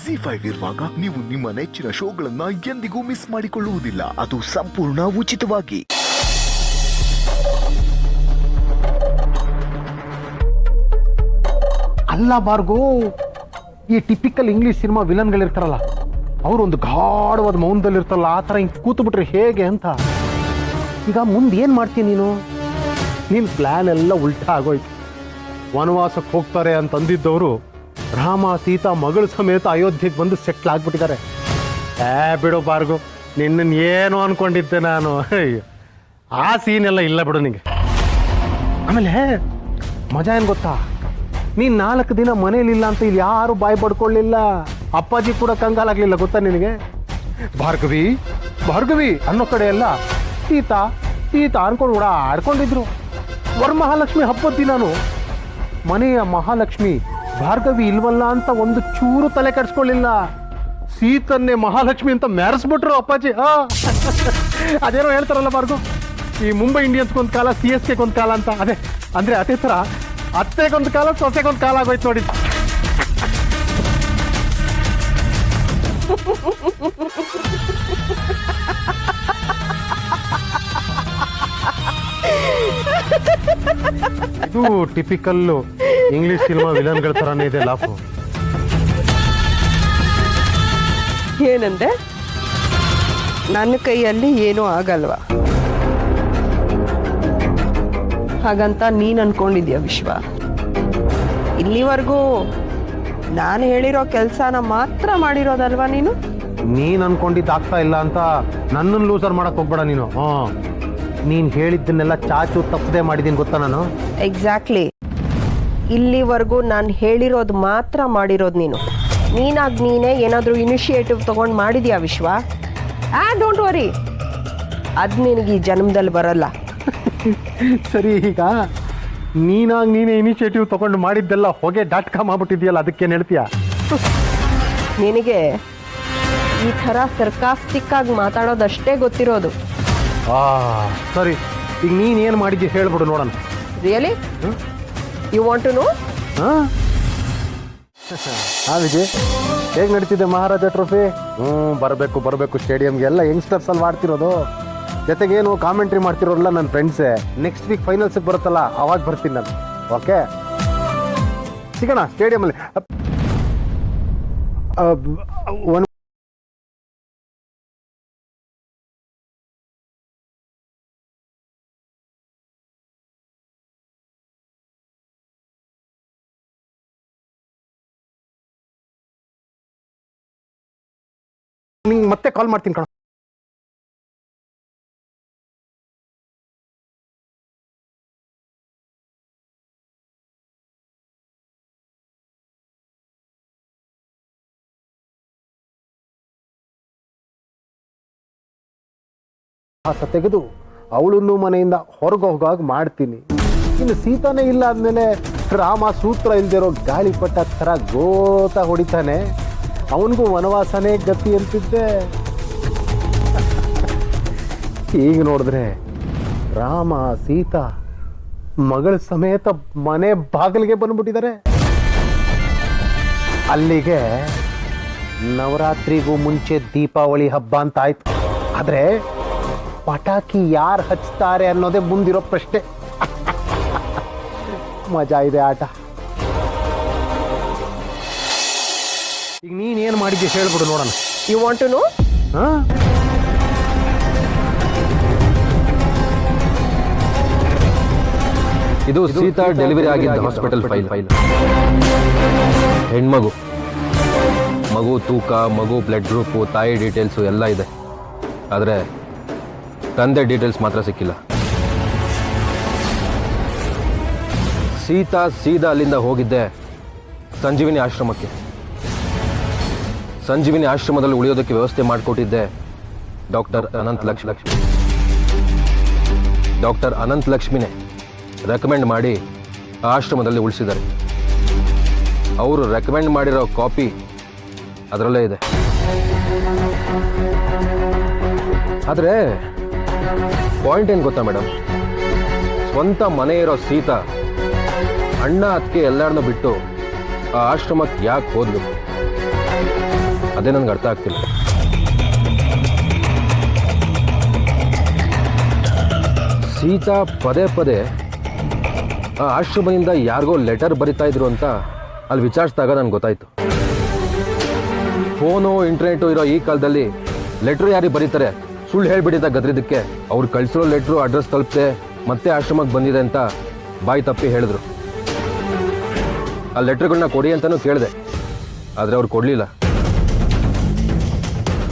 ZEE5 ಇರುವಾಗ ನೀವು ನಿಮ್ಮ ನೆಚ್ಚಿನ ಶೋಗಳನ್ನ ಎಂದಿಗೂ ಮಿಸ್ ಮಾಡಿಕೊಳ್ಳುವುದಿಲ್ಲ. ಅದು ಸಂಪೂರ್ಣ ಉಚಿತವಾಗಿ. ಅಲ್ಲ ಭಾರ್ಗೋ, ಈ ಟಿಪಿಕಲ್ ಇಂಗ್ಲಿಷ್ ಸಿನಿಮಾ ವಿಲನ್ಗಳಿರ್ತಾರಲ್ಲ, ಅವರು ಒಂದು ಗಾಢವಾದ ಮೌನದಲ್ಲಿರ್ತಾರಲ್ಲ, ಆ ಥರ ಹಿಂಗೆ ಕೂತು ಬಿಟ್ರೆ ಹೇಗೆ ಅಂತ. ಈಗ ಮುಂದೆ ಏನು ಮಾಡ್ತೀನಿ ನೀನು? ನಿನ್ನ ಪ್ಲ್ಯಾನ್ ಎಲ್ಲ ಉಲ್ಟಾ ಆಗೋಯ್ತು. ವನವಾಸಕ್ಕೆ ಹೋಗ್ತಾರೆ ಅಂತ ಅಂದಿದ್ದವರು ರಾಮ ಸೀತಾ ಮಗಳ ಸಮೇತ ಅಯೋಧ್ಯೆಗೆ ಬಂದು ಸೆಟ್ಲ್ ಆಗ್ಬಿಟ್ಟಿದ್ದಾರೆ. ಬಿಡು ಭಾರ್ಗೋ, ನಿನ್ನನ್ನು ಏನು ಅನ್ಕೊಂಡಿದ್ದೆ ನಾನು. ಆ ಸೀನೆಲ್ಲ ಇಲ್ಲ ಬಿಡು ನಿಂಗೆ. ಆಮೇಲೆ ಮಜಾ ಏನು ಗೊತ್ತಾ, ನೀನು 4 ದಿನ ಮನೇಲಿಲ್ಲ ಅಂತ ಇಲ್ಲಿ ಯಾರು ಬಾಯಿ ಪಡ್ಕೊಳ್ಳಿಲ್ಲ. ಅಪ್ಪಾಜಿ ಕೂಡ ಕಂಗಾಲಾಗಲಿಲ್ಲ ಗೊತ್ತಾ ನಿನಗೆ. ಭಾರ್ಗವಿ ಭಾರ್ಗವಿ ಅನ್ನೋ ಕಡೆ ಎಲ್ಲ ಸೀತಾ ಸೀತಾ ಅನ್ಕೊಂಡು ಆಡ್ಕೊಂಡಿದ್ರು. ವರಮಹಾಲಕ್ಷ್ಮಿ ಹಬ್ಬದ ದಿನಾನು ಮನೆಯ ಮಹಾಲಕ್ಷ್ಮಿ ಭಾರ್ಗವಿ ಇಲ್ವಲ್ಲ ಅಂತ ಒಂದು ಚೂರು ತಲೆ ಕೆಡಿಸ್ಕೊಳ್ಳಿಲ್ಲ. ಸೀತನ್ನೇ ಮಹಾಲಕ್ಷ್ಮಿ ಅಂತ ಮೆರೆಸ್ಬಿಟ್ರು ಅಪ್ಪಾಜಿ. ಅದೇನೋ ಹೇಳ್ತಾರಲ್ಲ ಭಾರ್ಗವ್, ಈ ಮುಂಬೈ ಇಂಡಿಯನ್ಸ್ಗೊಂದು ಕಾಲ, CSKಗೊಂದು ಕಾಲ ಅಂತ. ಅದೇ ಥರ ಅತ್ತೆಗೊಂದು ಕಾಲ, ಸೊಸೆಗೊಂದು ಕಾಲ ಆಗೋಯ್ತು ನೋಡಿ. ಇದು ಟಿಪಿಕಲ್ಲು ಇಂಗ್ಲಿಷ್ ಸಿನಿಮಾ ವಿಲನ್ಗಳ ಥರನೇ ಇದೆ ಲಾಫು. ಏನಂದೆ? ನನ್ನ ಕೈಯಲ್ಲಿ ಏನೂ ಆಗಲ್ವಾ ಹಾಗಂತ ನೀನು ಅನ್ಕೊಂಡಿದ್ಯಾ ವಿಶ್ವ? ಇಲ್ಲಿವರೆಗೂ ನಾನು ಹೇಳಿರೋ ಕೆಲಸನ ಮಾತ್ರ ಮಾಡಿರೋದಲ್ವಾ ನೀನು? ನೀನು ಅನ್ಕೊಂಡಿದ್ದು ಆಗ್ತಾ ಇಲ್ಲ ಅಂತ ನನ್ನನ್ನು ಲೂಸರ್ ಮಾಡಕ್ ಹೋಗ್ಬೇಡ ನೀನು. ನೀನು ಹೇಳಿದ್ದನ್ನೆಲ್ಲ ಚಾಚು ತಪ್ಪದೆ ಮಾಡಿದ್ದೀನಿ ಗೊತ್ತಾ ನಾನು. ಎಕ್ಸಾಕ್ಟ್ಲಿ. ಇಲ್ಲಿವರೆಗೂ ನಾನು ಹೇಳಿರೋದು ಮಾತ್ರ ಮಾಡಿರೋದು ನೀನು. ನೀನಾಗಿ ನೀನೇ ಏನಾದರೂ ಇನಿಷಿಯೇಟಿವ್ ತೊಗೊಂಡು ಮಾಡಿದ್ಯಾ ವಿಶ್ವ? ಡೋಂಟ್ ವರಿ, ಅದು ನಿನಗೆ ಈ ಜನ್ಮದಲ್ಲಿ ಬರಲ್ಲ. ಸರಿ, ಈಗ ನೀನಾಗಿ ನೀನೇ ಇನಿಷಿಯೇಟಿವ್ ತೊಗೊಂಡು ಮಾಡಿದ್ದೆಲ್ಲ ಹೊಗೆ .com ಆಗ್ಬಿಟ್ಟಿದ್ಯಲ್ಲ, ಅದಕ್ಕೇನು ಹೇಳ್ತೀಯಾ? ನಿನಗೆ ಈ ಥರ ಸರ್ಕಾಸ್ಟಿಕ್ ಆಗಿ ಮಾತಾಡೋದಷ್ಟೇ ಗೊತ್ತಿರೋದು. ಸರಿ, ಈಗ ನೀನೇನು ಮಾಡಿದ್ಯಾ ಹೇಳ್ಬಿಡು ನೋಡೋಣ. Really you want to know? Vijay, ಹೇಗೆ ನಡೀತಿದೆ ಮಹಾರಾಜ ಟ್ರೋಫಿ? ಬರಬೇಕು ಸ್ಟೇಡಿಯಂಗೆ. ಎಲ್ಲ ಯಂಗ್ಸ್ಟರ್ಸ್ ಅಲ್ಲಿ ಮಾಡ್ತಿರೋದು, ಜೊತೆಗೇನು ಕಾಮೆಂಟ್ರಿ ಮಾಡ್ತಿರೋಲ್ಲ ನನ್ನ ಫ್ರೆಂಡ್ಸೇ. ನೆಕ್ಸ್ಟ್ ವೀಕ್ ಫೈನಲ್ಸಿಗೆ ಬರುತ್ತಲ್ಲ, ಅವಾಗ ಬರ್ತೀನಿ ನಾನು. ಓಕೆ, ಸಿಗೋಣ ಸ್ಟೇಡಿಯಮಲ್ಲಿ. ನಿಂಗೆ ಮತ್ತೆ ಕಾಲ್ ಮಾಡ್ತೀನಿ ಕಣ. ತೆಗೆದು ಅವಳನ್ನು ಮನೆಯಿಂದ ಹೊರಗೆ ಹೋಗಾಗ ಮಾಡ್ತೀನಿ. ಇನ್ನು ಸೀತಾನೇ ಇಲ್ಲ ಆದ್ಮೇಲೆ ರಾಮ ಸೂತ್ರ ಇಲ್ದಿರೋ ಗಾಳಿಪಟ ಥರ ಗೋತ ಹೊಡಿತಾನೆ. ಅವನಿಗೂ ವನವಾಸನೇ ಗತಿ ಅಂತಿದ್ದೆ. ಈಗ ನೋಡಿದ್ರೆ ರಾಮ ಸೀತಾ ಮಗಳ ಸಮೇತ ಮನೆ ಬಾಗಿಲಿಗೆ ಬಂದ್ಬಿಟ್ಟಿದ್ದಾರೆ. ಅಲ್ಲಿಗೆ ನವರಾತ್ರಿಗೂ ಮುಂಚೆ ದೀಪಾವಳಿ ಹಬ್ಬ ಅಂತ ಆಯ್ತು. ಆದರೆ ಪಟಾಕಿ ಯಾರು ಹಚ್ತಾರೆ ಅನ್ನೋದೇ ಮುಂದಿರೋ ಪ್ರಶ್ನೆ. ಮಜಾ ಇದೆ ಆಟ. ಈಗ ನೀನೇನು ಮಾಡಿದ್ಯಾ ಹೇಳ್ಬಿಡು ನೋಡೋಣ. You want to know? ಇದು ಸೀತಾ ಡೆಲಿವರಿ ಆಗಿದ್ದ ಹಾಸ್ಪಿಟಲ್ ಫೈಲ್. ಹೆಣ್ಮಗು, ಮಗು ತೂಕ, ಮಗು ಬ್ಲಡ್ ಗ್ರೂಪು, ತಾಯಿ ಡೀಟೇಲ್ಸು ಎಲ್ಲ ಇದೆ. ಆದರೆ ತಂದೆ ಡೀಟೇಲ್ಸ್ ಮಾತ್ರ ಸಿಕ್ಕಿಲ್ಲ. ಸೀತಾ ಸೀದಾ ಅಲ್ಲಿಂದ ಹೋಗಿದ್ದೆ ಸಂಜೀವಿನಿ ಆಶ್ರಮಕ್ಕೆ. ಸಂಜೀವಿನಿ ಆಶ್ರಮದಲ್ಲಿ ಉಳಿಯೋದಕ್ಕೆ ವ್ಯವಸ್ಥೆ ಮಾಡಿಕೊಟ್ಟಿದ್ದೆ ಡಾಕ್ಟರ್ ಅನಂತ ಲಕ್ಷ್ಮಿನೇ ರೆಕಮೆಂಡ್ ಮಾಡಿ ಆ ಆಶ್ರಮದಲ್ಲಿ ಉಳಿಸಿದ್ದಾರೆ. ಅವರು ರೆಕಮೆಂಡ್ ಮಾಡಿರೋ ಕಾಪಿ ಅದರಲ್ಲೇ ಇದೆ. ಆದರೆ ಪಾಯಿಂಟ್ ಏನು ಗೊತ್ತಾ ಮೇಡಮ್, ಸ್ವಂತ ಮನೆ ಇರೋ ಸೀತಾ ಅಣ್ಣ ಅದಕ್ಕೆ ಎಲ್ಲರನ್ನೂ ಬಿಟ್ಟು ಆ ಆಶ್ರಮಕ್ಕೆ ಯಾಕೆ ಹೋದ್ಲು? ಅದೇ ನನಗೆ ಅರ್ಥ ಆಗ್ತಿಲ್ಲ. ಸೀತಾ ಪದೇ ಪದೇ ಆ ಆಶ್ರಮದಿಂದ ಯಾರಿಗೋ ಲೆಟರ್ ಬರಿತಾ ಇದ್ರು ಅಂತ ಅಲ್ಲಿ ವಿಚಾರಿಸಿದಾಗ ನನಗೆ ಗೊತ್ತಾಯ್ತು. ಫೋನು ಇಂಟರ್ನೆಟು ಇರೋ ಈ ಕಾಲದಲ್ಲಿ ಲೆಟ್ರು ಯಾರಿಗೆ ಬರೀತಾರೆ, ಸುಳ್ಳು ಹೇಳ್ಬಿಟ್ಟಿದ್ದ ಗದ್ರಿದ್ದಕ್ಕೆ ಅವ್ರು ಕಳಿಸಿರೋ ಲೆಟ್ರು ಅಡ್ರೆಸ್ ತಲುಪದೆ ಮತ್ತೆ ಆಶ್ರಮಕ್ಕೆ ಬಂದಿದೆ ಅಂತ ಬಾಯಿ ತಪ್ಪಿ ಹೇಳಿದ್ರು. ಆ ಲೆಟ್ರ್ಗಳನ್ನ ಕೊಡಿ ಅಂತಲೂ ಕೇಳಿದೆ, ಆದರೆ ಅವ್ರು ಕೊಡಲಿಲ್ಲ.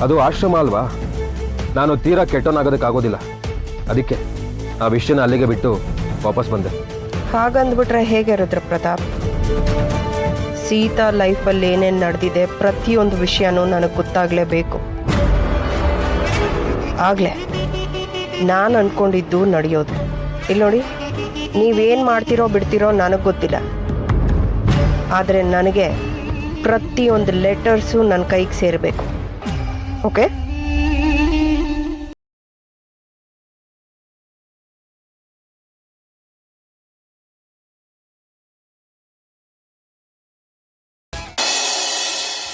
ಅದು ಆಶ್ರಮ ಅಲ್ವಾ, ನಾನು ತೀರಾ ಕೆಟ್ಟೋನಾಗೋದಕ್ಕಾಗೋದಿಲ್ಲ. ಅದಕ್ಕೆ ಆ ವಿಷಯನ ಅಲ್ಲಿಗೆ ಬಿಟ್ಟು ವಾಪಸ್ ಬಂದೆ. ಹಾಗಂದ್ಬಿಟ್ರೆ ಹೇಗೆ ರುದ್ರ ಪ್ರತಾಪ್? ಸೀತಾ ಲೈಫಲ್ಲಿ ಏನೇನು ನಡೆದಿದೆ ಪ್ರತಿಯೊಂದು ವಿಷಯನೂ ನನಗೆ ಗೊತ್ತಾಗಲೇಬೇಕು. ಆಗಲೇ ನಾನು ಅಂದ್ಕೊಂಡಿದ್ದು ನಡೆಯೋದು. ಇಲ್ಲಿ ನೋಡಿ, ನೀವೇನು ಮಾಡ್ತಿರೋ ಬಿಡ್ತಿರೋ ನನಗೆ ಗೊತ್ತಿಲ್ಲ, ಆದರೆ ನನಗೆ ಪ್ರತಿಯೊಂದು ಲೆಟರ್ಸು ನನ್ನ ಕೈಗೆ ಸೇರಬೇಕು. ಓಕೆ?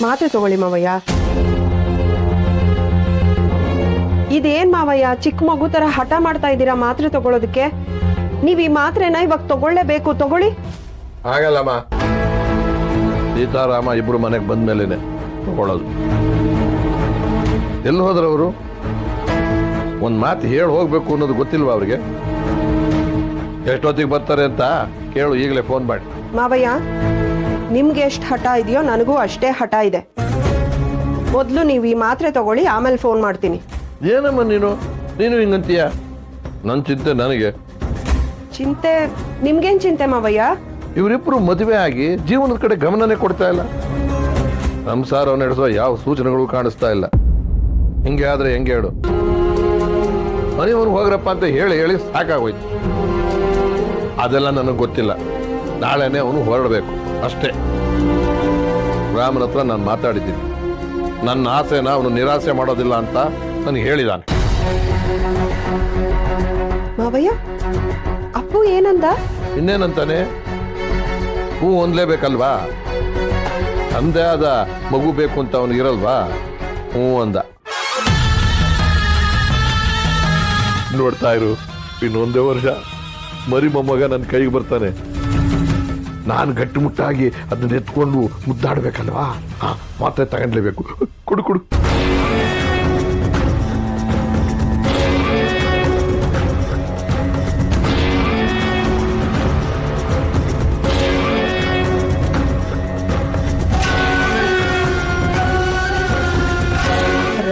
ಮಾತ್ರೆ ತಗೊಳ್ಳಿ ಮಾವಯ್ಯ. ಇದೇನ್ ಮಾವಯ್ಯ, ಚಿಕ್ಕ ಮಗು ತರ ಹಠ ಮಾಡ್ತಾ ಇದ್ದೀರಾ ಮಾತ್ರೆ ತಗೊಳ್ಳೋದಕ್ಕೆ? ನೀವ್ ಈ ಮಾತ್ರೆನ ಇವಾಗ ತಗೊಳ್ಳೇಬೇಕು, ತಗೊಳ್ಳಿ. ಹಾಗಲ್ಲಮ್ಮ, ಸೀತಾರಾಮ ಇಬ್ರು ಮನೆಗೆ ಬಂದ್ಮೇಲೆನೆ ತಗೊಳ್ಳೋದು. ಎಲ್ಲಿ ಹೋದ್ರವರು? ಒಂದ್ ಮಾತು ಹೇಳಿ ಹೋಗ್ಬೇಕು ಅನ್ನೋದು ಗೊತ್ತಿಲ್ವಾ ಅವ್ರಿಗೆ? ಎಷ್ಟೊತ್ತಿಗೆ ಬರ್ತಾರೆ ಅಂತ ಕೇಳು, ಈಗಲೇ ಫೋನ್ ಮಾಡಿ. ಮಾವಯ್ಯ, ನಿಮ್ಗೆ ಎಷ್ಟು ಹಠ ಇದೆಯೋ ನನಗೂ ಅಷ್ಟೇ ಹಠ ಇದೆ. ಮೊದಲು ನೀವು ಈ ಮಾತ್ರೆ ತಗೊಳ್ಳಿ, ಆಮೇಲೆ ಫೋನ್ ಮಾಡ್ತೀನಿ. ಏನಮ್ಮ ನೀನು ಹಿಂಗಂತೀಯ? ನನ್ನ ಚಿಂತೆ ನನಗೆ. ಚಿಂತೆ? ನಿಮ್ಗೇನ್ ಚಿಂತೆ ಮಾವಯ್ಯ? ಇವರಿಬ್ರು ಮದುವೆ ಆಗಿ ಜೀವನದ ಕಡೆ ಗಮನನೇ ಕೊಡ್ತಾ ಇಲ್ಲ. ಸಂಸಾರ ನಡೆಸುವ ಯಾವ ಸೂಚನೆಗಳು ಕಾಣಿಸ್ತಾ ಇಲ್ಲ. ಹಿಂಗೆ ಆದ್ರೆ ಹೆಂಗೆ ಹೇಳು? ಮನೆಯವ್ರು ಹೋಗ್ರಪ್ಪ ಅಂತ ಹೇಳಿ ಹೇಳಿ ಸಾಕಾಗೋಯ್ತು. ಅದೆಲ್ಲ ನನಗೆ ಗೊತ್ತಿಲ್ಲ. ನಾಳೆನೆ ಅವನು ಹೊರಡಬೇಕು ಅಷ್ಟೇ. ರಾಮನ ಹತ್ರ ನಾನು ಮಾತಾಡಿದ್ದೀನಿ. ನನ್ನ ಆಸೆನ ಅವನು ನಿರಾಸೆ ಮಾಡೋದಿಲ್ಲ ಅಂತ ನನಗೆ ಹೇಳಿದಾನೆ. ಮಾವಯ್ಯ, ಅಪ್ಪು ಏನಂದ? ಇನ್ನೇನಂತಾನೆ? ಹೂ ಹೊಂದ್ಲೇಬೇಕಲ್ವಾ? ತಂದೆ ಆದ ಮಗು ಬೇಕು ಅಂತ ಅವನಿಗಿರಲ್ವಾ? ಹೂ ಅಂದ. ನೋಡ್ತಾ ಇರು, ಇನ್ನೊಂದೇ ವರ್ಷ ಮರಿ ಮೊಮ್ಮಗ ನನ್ನ ಕೈಗೆ ಬರ್ತಾನೆ. ನಾನು ಗಟ್ಟಿಮುಟ್ಟಾಗಿ ಅದನ್ನ ಎತ್ಕೊಂಡು ಮುದ್ದಾಡ್ಬೇಕಲ್ವಾ? ಮಾತ್ರೆ ತಗೊಂಡ್ಲೇಬೇಕು. ಕುಡು ಕುಡು.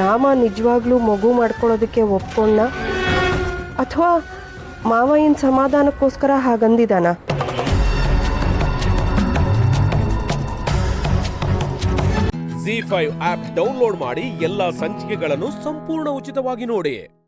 ರಾಮ ನಿಜವಾಗ್ಲೂ ಮಗು ಮಾಡ್ಕೊಳ್ಳೋದಕ್ಕೆ ಒಪ್ಕೊಂಡ, ಅಥವಾ ಮಾವಯ್ಯನ ಸಮಾಧಾನಕ್ಕೋಸ್ಕರ ಹಾಗಂದಿದಾನ? ZEE5 ಆಪ್ ಡೌನ್ಲೋಡ್ ಮಾಡಿ ಎಲ್ಲಾ ಸಂಚಿಕೆಗಳನ್ನು ಸಂಪೂರ್ಣ ಉಚಿತವಾಗಿ ನೋಡಿ.